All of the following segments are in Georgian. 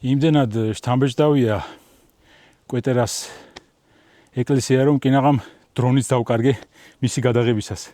იმდენად შთამბეჭდავია კვეტერას ეკლესია, რომ კინაღამ დრონიც დავკარგე მისი გადაღებისას.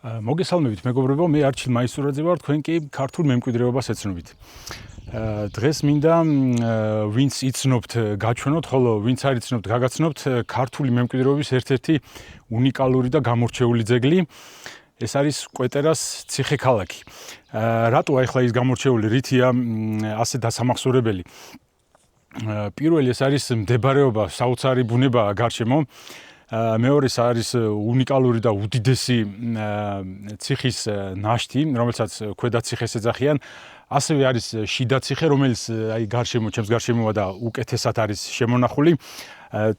მოგესალმებით მეგობრებო, მე არჩილ მაისურაძე ვარ, თქვენ კი ქართულ მემკვიდრეობას ეცნობით. დღეს მინდა ვინც იცნობთ გაჩვენოთ, ხოლო ვინც არ იცნობთ გაგაცნობთ ქართული მემკვიდრეობის ერთ-ერთი უნიკალური და გამორჩეული ძეგლი. ეს არის კვეტერას ციხე-ქალაქი. რატოა ახლა ის გამორჩეული, რითია ასე დასამახსოვრებელი? პირველი ეს არის მდებარეობა, საოცარი ბუნებაა გარშემო. მეორე არის უნიკალური და უდიდესი ციხის ნაშთი, რომელსაც ქვედა ციხეს ეძახიან. ასევე არის შიდა ციხე, რომელიც აი ჩემს გარშემოა და უკეთესად არის შემონახული.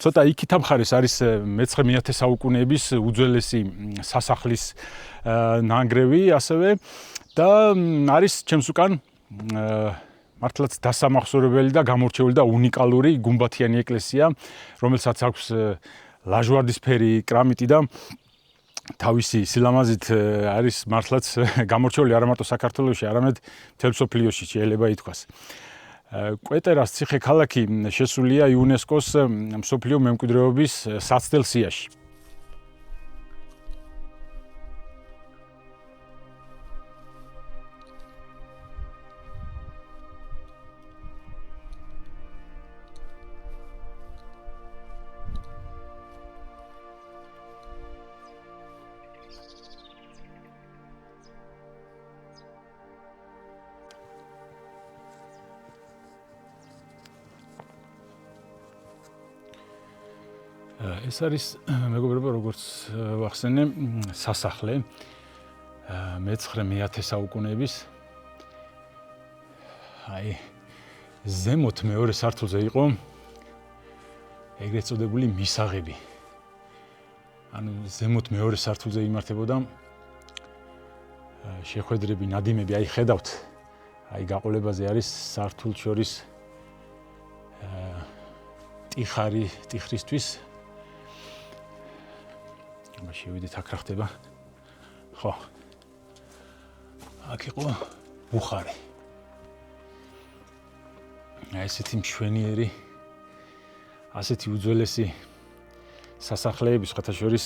ცოტა იქით ამხარეს არის მე-19 საუკუნეების უძველესი სასახლის ნანგრევი ასევე და არის ჩემს უკან მართლაც დასამახსოვრებელი და გამორჩეული და უნიკალური გუმბათიანი ეკლესია, რომელსაც აქვს ლაჟვარდისფერი კრამიტი და თავისი სილამაზით არის მართლაც გამორჩეული არა მარტო საქართველოში, არამედ მთელ მსოფლიოში შეიძლება ითქვას. კვეტერას ციხე-ქალაქი შესულია იუნესკოს მსოფლიო მემკვიდრეობის საცდელ სიაში. ეს არის მეგობრებო, როგორც ვახსენე, სასახლე მე-19 საუკუნეების. აი ზემოთ მეორე სართულზე იყო ეგრეთ წოდებული მისაღები. ანუ ზემოთ მეორე სართულზე იმართებოდა შეხვედრები, ნადიმები, აი ხედავთ, აი გაყოლებაზე არის სართულს შორის ტიხარი, ტიხრისთვის. შევიდეთ, აქ რა ხდება? ხო. აქ იყო ბუხარი. ესეთი მშვენიერი, ასეთი უძველესი სასახლეები სხვათა შორის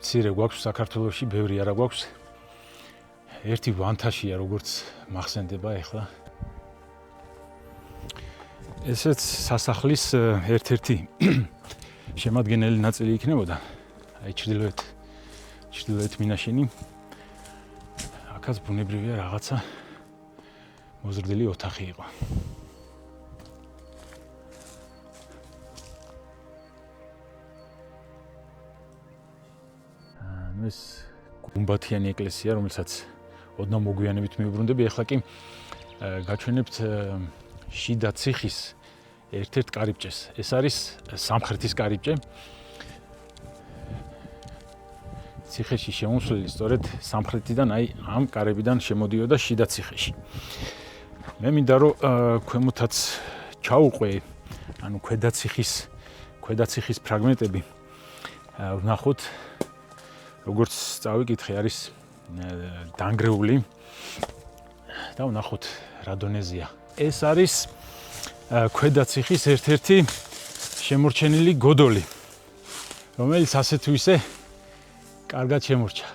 მცირე გვაქვს საქართველოში, ბევრი არა გვაქვს. ერთი ვანთაშია, როგორც მახსენდება ახლა. ესეც სასახლის ერთ-ერთი შემადგენელი ნაწილი იქნებოდა. აი ჩრდილოეთ მინაშენი. აქაც ბუნებრივია რაღაცა მოზრდილი ოთახი იყო. ეს გუმბათიანი ეკლესია, რომელსაც ოდნავ მოგვიანებით მივუბრუნდები, ახლა კი გაჩვენებთ შიდა ციხის ერთ-ერთ კარიბჭეს. ეს არის სამხრეთის კარიბჭე. ციხეში შემოსვლელი სწორედ სამხრეთიდან, აი ამ კარებიდან შემოდიოდა შიდა ციხეში. მე მინდა რომ ქვემოთაც ჩაუყვე, ანუ ქვედა ციხის ფრაგმენტები ვნახოთ, როგორც წავიკითხე, არის დანგრეული და ვნახოთ რა დონეზეა. ეს არის ქვედა ციხის ერთ-ერთი შემორჩენილი გოდოლი, რომელიც ასე თუ ისე კარგად შემორჩა.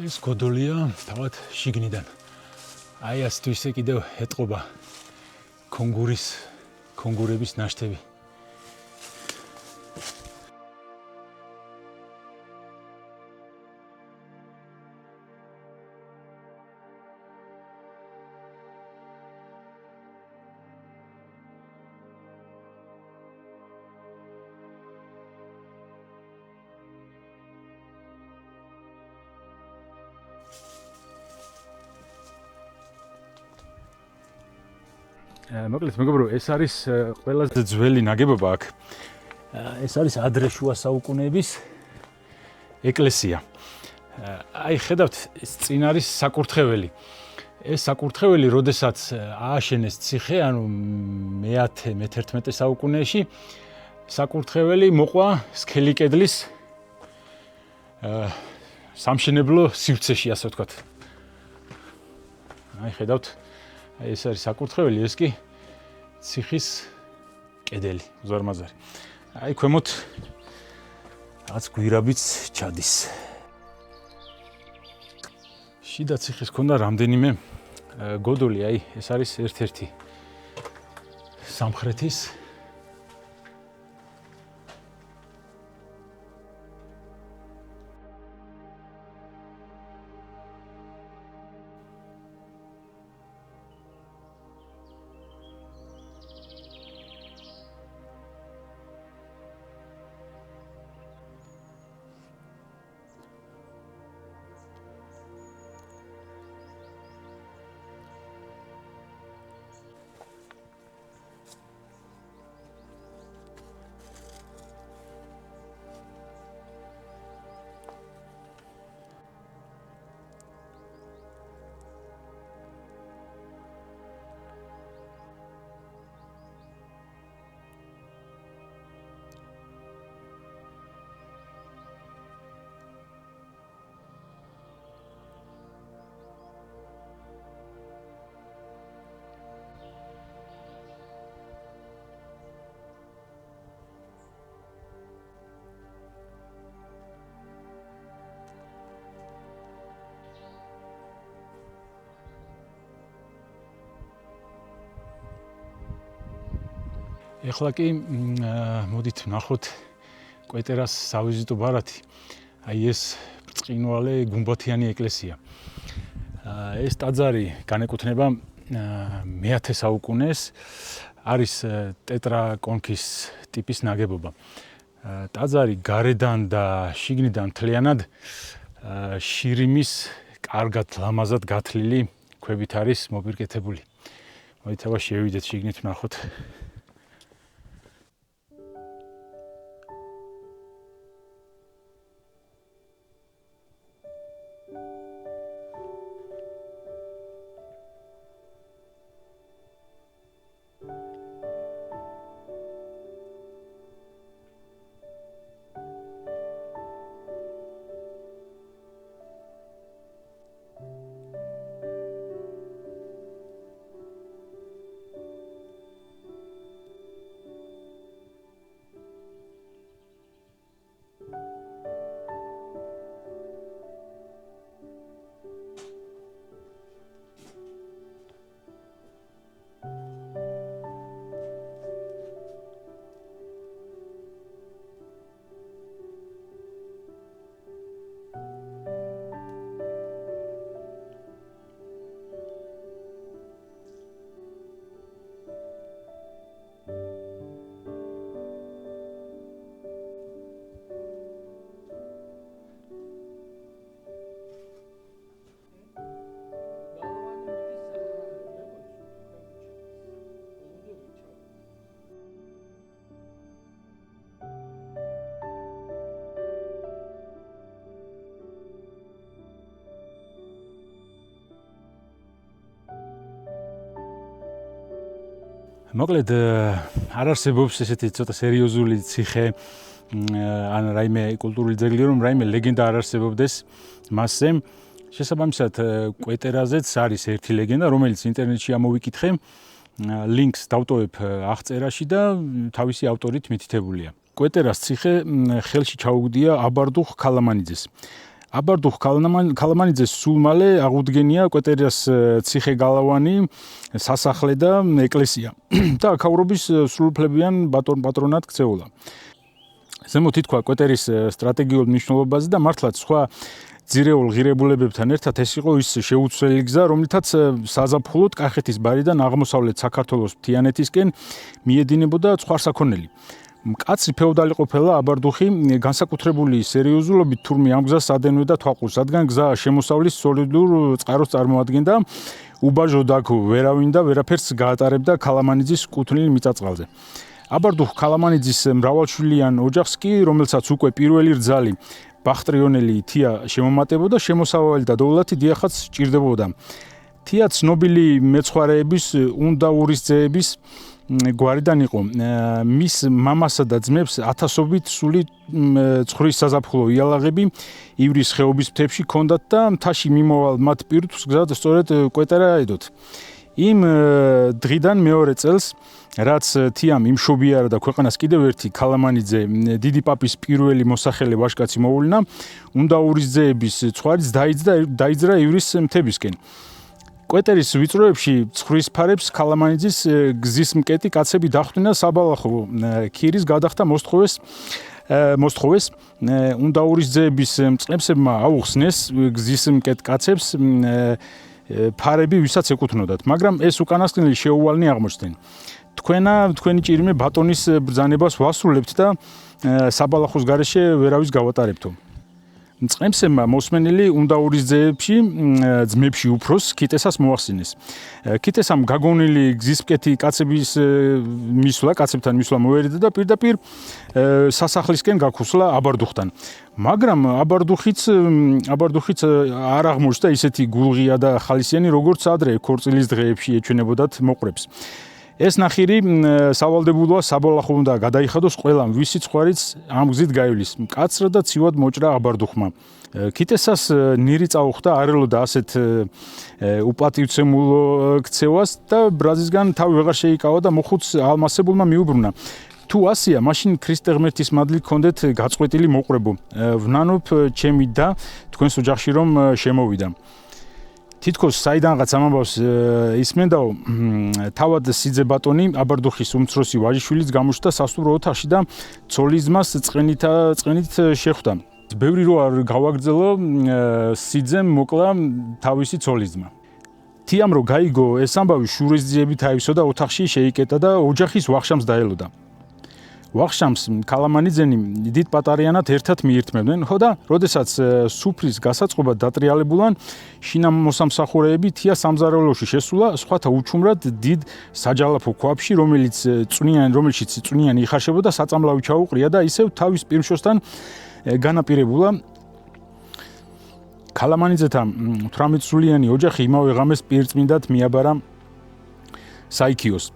ეს გოდოლია თავად შიგნიდან. აი ასე თუ ისე კიდევ ეტყობა კონგურების ნაშთები. მოკლედ მეგობრო, ეს არის ყველაზე ძველი ნაგებობა აქ. ეს არის ადრე შუა საუკუნეების ეკლესია. აი ხედავთ, ეს წინ არის საკურთხეველი. ეს საკურთხეველი, როდესაც ააშენეს ციხე, ანუ მე-11 საუკუნეში, საკურთხეველი მოყვა სქელი კედლის სამშენებლო სივრცეში, ასე ვთქვათ. აი ხედავთ, ეს არის საკურთხეველი, ეს კი ციხის კედელი, უზარმაზარი. აი ქვემოთ რაღაც გვირაბიც ჩადის. შიდა ციხის ქონდა რამდენიმე გოდოლი, აი ეს არის ერთ-ერთი სამხრეთის ეხლა კი მოდით ვნახოთ კვეტერას სავიზიტო ბარათი. აი ეს ბრწყინვალე გუმბათიანი ეკლესია. ეს ტაძარი განეკუთვნება მე-10 საუკუნეს, არის ტეტრაკონქის ტიპის ნაგებობა. ტაძარი გარედან და შიგნიდან მთლიანად შირიმის კარგად ლამაზად გათლილი ქვებით არის მოპირკეთებული. მოდით აბა შევიდეთ შიგნით ვნახოთ. მოკლედ არ არსებობს ესეთი ცოტა სერიოზული ციხე ან რაიმე კულტურული ძეგლი, რომ რაიმე ლეგენდა არ არსებობდეს მასზე. შესაბამისად, კვეტერაზეც არის ერთი ლეგენდა, რომელიც ინტერნეტში ამოვიკითხე, ლინკს დავტოვებ აღწერაში და თავისი ავტორით მითითებულია. კვეტერას ციხე ხელში ჩაუგდია აბარდუხ ქალამანიძეს. აბარდუხ ქალამანიძეს სულ მალე აღუდგენია კვეტერას ციხე გალავანი, სასახლე და ეკლესია და აქაურობის სრულუფლებიან პატრონად ქცეულა. ზემოთ ითქვა კვეტერის სტრატეგიულ მნიშვნელობაზე და მართლაც სხვა ძირეულ ღირებულებებთან ერთად ეს იყო ის შეუცვლელი გზა, რომლითაც საზაფხულოდ კახეთის ბარიდან აღმოსავლეთ საქართველოს მთიანეთისკენ მიედინებოდა ცხვარსაქონელი. მკაცრი ფეოდალი ყოფილა აბარდუხი, განსაკუთრებული სერიოზულობით თურმე ამ გზას ადენვდა თვალყურს, რადგან გზა შემოსავლის სოლიდურ წყაროს წარმოადგენდა, უბაჟოდ აქ ვერავინ და ვერაფერს გაატარებდა ქალამანიძის კუთვნილ მიწა-წყალზე. აბარდუხ ქალამანიძის მრავალშვილიან ოჯახს კი, რომელსაც უკვე პირველი რძალი ბახტრიონელი თია შემომატებოდა, შემოსავალი და დოვლათი დიახაც სჭირდებოდა. თია ცნობილი მეცხვარეების, უნდაურის ძეების გვარიდან იყო. მის მამასა და ძმებს ათასობით სული ცხვრის საზაფხულო იალაღები ივრის ხეობის მთებში ჰქონდათ და მთაში მიმოვალ მათ პირთვს გზად სწორედ კვეტერა ედოთ. იმ დღიდან მეორე წელს, რაც თიამ იმშობიარა და ქვეყანას კიდევ ერთი ქალამანიძე დიდი პაპის პირველი მოსახელე ვაჟკაცი მოუვლინა, უნდაურის ძეების ცხვარიც დაიძრა ივრის მთებისკენ. კვეტერის ვიწროებში ცხვრის ფარებს ქალამანიძის გზის მკეტი კაცები დახვდნენ საბალახო ქირის გადახდა მოსთხოვეს. უნდაურის ძეების მწყემსებმა აუხსნეს გზის მკეტ კაცებს ფარები, ვისაც ეკუთვნოდათ, მაგრამ ეს უკანასკნელი შეუვალნი აღმოჩნდნენ. თქვენი ჭირიმე ბატონის ბრძანებას ვასრულებთ და საბალახოს გარეშე ვერავის გავატარებთო. მწყემსებმა მოსმენილი უნდაურის ძმებში უფროს ქიტესას მოახსენეს. ქიტესამ გაგონილი გზისმკეთი კაცებთან მისვლა მოერიდა და პირდაპირ სასახლისკენ გაქუსლა აბარდუხთან. მაგრამ აბარდუხიც არ აღმოჩნდა ისეთი გულღია და ხალისიანი, როგორც ადრე ქორწილის დღეებში ეჩვენებოდათ მოყვრებს. ეს ნახირი სავალდებულოა საბალახო უნდა გადაიხადოს ყველამ, ვისი ცხვარიც ამ გზით გაივლის. მკაცრად და ცივად მოჭრა აბარდუხმა. ქიტესას ნირი წაუხდა არ ელოდა ასეთ უპატივცემულო ქცევას და ბრაზისგან თავი ვეღარ შეიკავა და მოხუც ალმასებულმა მიუბრუნა. თუ ასია, მაშინ ქრისტე ღმერთის მადლი გქონდეთ გაწყვეტილი მოყვრებო. ვნანობ ჩემი და თქვენს ოჯახში რომ შემოვიდა. თითქოს საიდანღაც ამბავს ისმენდაო, თავად სიძე ბატონი აბარდუხის უმცროსი ვაჟიშვილიც გამოჩნდა სასტუმრო ოთახში და ცოლის ძმას წყენით შეხვდა. ბევრი რო არ გავაგრძელო, სიძემ მოკლა თავისი ცოლის ძმა. თიამ რო გაიგო ეს ამბავი, შურისძიებით აივსო და ოთახში შეიკეტა და ოჯახის ვახშამს დაელოდა. ვახშამს ქალამანიძენი დიდ პატარიანად ერთად მიირთმევდნენ, ხო და როდესაც სუფრის გასაწყობად დატრიალებულან, შინამოსამსახურეები თია სამზარეულოში შესულა სხვათა უჩუმრად დიდ საჯალაფო ქვაბში, რომელშიც წვნიანი იხარშებოდა, საწამლავი ჩაუყრია და ისევ თავის პირმშოსთან განაპირებულა. ქალამანიძეთა 18 სულიანი ოჯახი იმავე ღამეს პირწმინდად მიაბარა საიქიოს.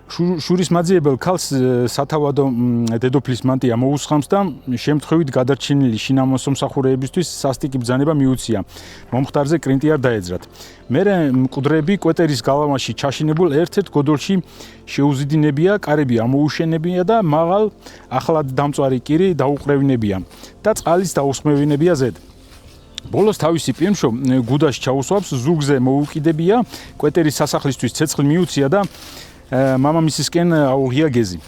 შურის მაძიებელ ქალს სათავადო დედოფლის მანტია მოუსხამს და შემთხვევით გადარჩენილი შინამოსამსახურეებისთვის სასტიკი ბრძანება მიუცია. მომხდარზე კრინტი არ დაეძრათ. მერე მკვდრები კვეტერის გალავანში ჩაშინებულ ერთ-ერთ გოდოლში შეუზიდინებია, კარები ამოუშენებია და მაღალ ახლად დამწვარი კირი დაუყრევინებია და წყალის დაუსხმევინებია ზედ. ბოლოს თავისი პირმშო გუდაში ჩაუსვავს, ზურგზე მოუკიდებია, კვეტერის სასახლისთვის ცეცხლი მიუცია და მამამისისკენ აუღია გეზი.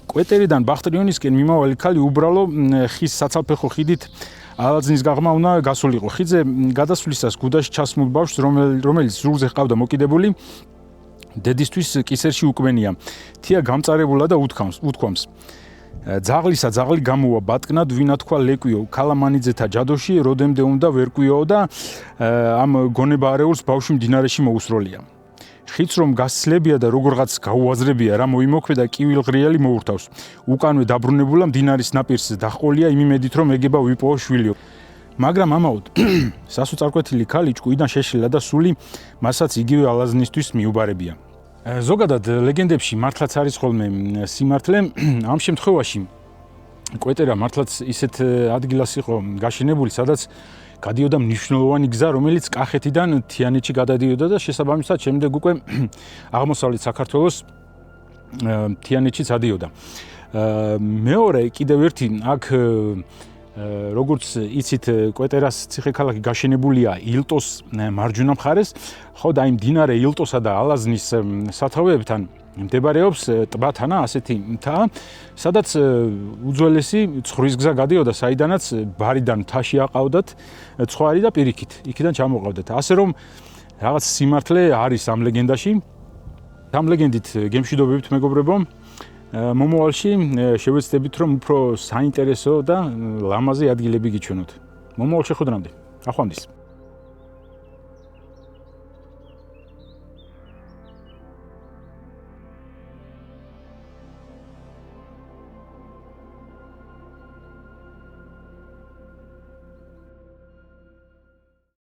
კვეტერიდან ბახტრიონისკენ მიმავალი ქალი უბრალო ხის საცალფეხო ხიდით ალაძნის გაღმა უნდა გასულიყო. ხიდზე გადასვლისას გუდაში ჩასმულ ბავშვს, რომელიც ზურგზე ჰყავდა მოკიდებული, დედისთვის კისერში უკმენია. თია გამწარებულა და უთქვამს: ძაღლისა ძაღლი გამოვა ბატკნად, ვინა თქვა ლეკვიო, ქალამანიძეთა ჯადოში როდემდე უნდა ვერ კვიაო და ამ გონება არეულს ბავშვი მდინარეში მოუსროლია. ხიდს რომ გასცლებია და როგორღაც გაუაზრებია, რა მოიმოქმედა კივილღრიელი მოურთავს. უკანვე დაბრუნებულა მდინარის ნაპირს დაჰყოლია იმ იმედით, რომ ეგება ვიპოვო შვილიო. მაგრამ ამაოდ სასოწარკვეთილი ქალი ჭკუიდან შეშლილა და სული მასაც იგივე ალაზნისთვის მიუბარებია. ზოგადად ლეგენდებში მართლაც არის ხოლმე სიმართლე, ამ შემთხვევაში კვეტერა მართლაც ისეთ ადგილას იყო გაშენებული, სადაც გადიოდა მნიშვნელოვანი გზა, რომელიც კახეთიდან თიანეთში გადადიოდა და შესაბამისად შემდეგ უკვე აღმოსავლეთ საქართველოს თიანეთშიც ადიოდა. მეორე კიდევ ერთი აქ როგორც იცით, კვეტერას ციხე-ქალაქი გაშენებულია ილტოს მარჯვენა მხარეს, ხო და იმ მდინარე ილტოსა და ალაზნის სათავეებთან მდებარეობს ტბათანა, ასეთი მთა, სადაც უძველესი ცხრის გზა გადიოდა, საიდანაც ბარიდან მთაში აყავდათ ცხვარი და პირიქით, იქიდან ჩამოყავდათ. ასე რომ რაღაც სიმართლე არის ამ ლეგენდაში. ამ ლეგენდით გემშვიდობებით მეგობრებო. მომავალში შევეცდებით რომ უფრო საინტერესო და ლამაზი ადგილები გიჩვენოთ. მომავალ შეხვედრამდე. ახვამდის.